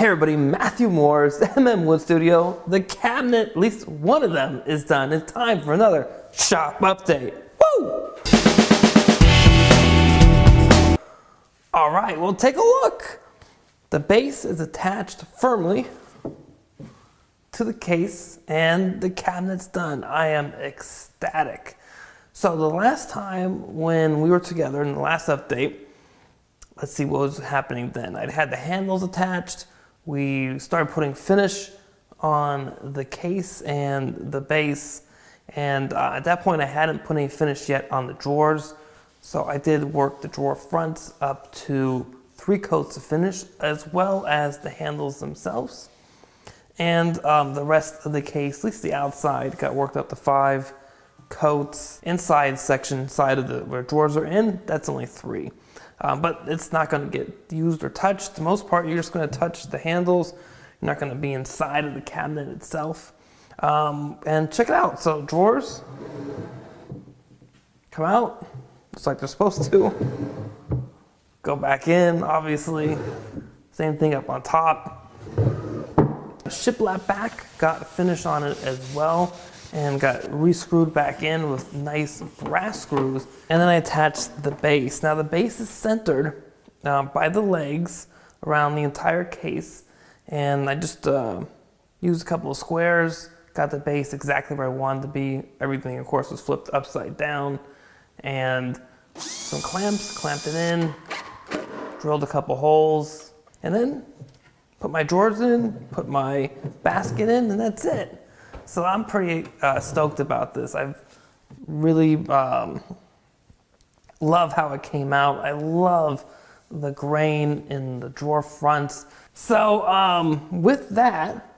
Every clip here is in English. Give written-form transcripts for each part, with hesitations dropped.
Hey everybody, Matthew Moore's Wood Studio. The cabinet, at least one of them, is done. It's time for another shop update. Woo! All right, well, take a look. The base is attached firmly to the case and the cabinet's done. I am ecstatic. So the last time when we were together in the last update, let's see what was happening then. I'd had the handles attached. We started putting finish on the case and the base, and at that point I hadn't put any finish yet on the drawers, so I did work the drawer fronts up to 3 coats of finish as well as the handles themselves, and the rest of the case, at least the outside, got worked up to 5 coats. Inside section, side of the where drawers are in, that's only 3. But it's not going to get used or touched. For the most part, you're just going to touch the handles. You're not going to be inside of the cabinet itself. And check it out. So drawers come out just like they're supposed to. Go back in, obviously. Same thing up on top. The shiplap back got a finish on it as well, and got re-screwed back in with nice brass screws. And then I attached the base. Now the base is centered by the legs around the entire case. And I just used a couple of squares, got the base exactly where I wanted to be. Everything, of course, was flipped upside down. And some clamps, clamped it in, drilled a couple holes, and then put my drawers in, put my basket in, and that's it. So I'm pretty stoked about this. I really love how it came out. I love the grain in the drawer fronts. So with that,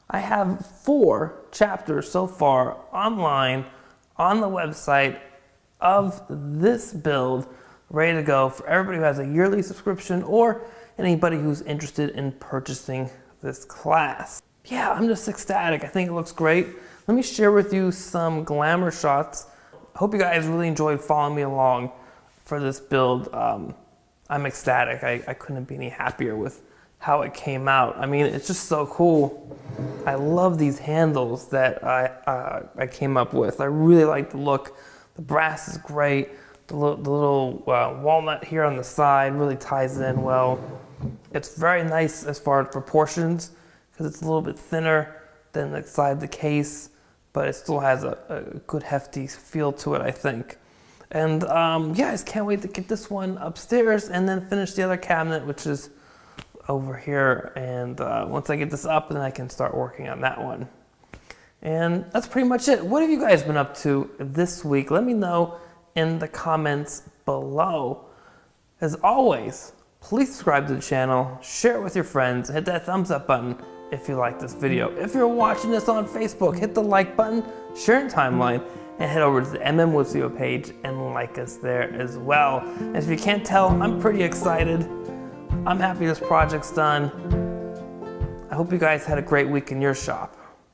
I have 4 chapters so far online on the website of this build, ready to go for everybody who has a yearly subscription or anybody who's interested in purchasing this class. Yeah, I'm just ecstatic. I think it looks great. Let me share with you some glamour shots. I hope you guys really enjoyed following me along for this build. I'm ecstatic. I couldn't be any happier with how it came out. I mean, it's just so cool. I love these handles that I came up with. I really like the look. The brass is great. The little walnut here on the side really ties it in well. It's very nice as far as proportions, because it's a little bit thinner than the side of the case, but it still has a good hefty feel to it, I think. And yeah, I just can't wait to get this one upstairs and then finish the other cabinet, which is over here. And once I get this up, then I can start working on that one. And that's pretty much it. What have you guys been up to this week? Let me know in the comments below. As always, please subscribe to the channel, share it with your friends, hit that thumbs up button if you like this video. If you're watching this on Facebook, hit the like button, share your timeline, and head over to the Wood Studio page and like us there as well. And if you can't tell, I'm pretty excited. I'm happy this project's done. I hope you guys had a great week in your shop.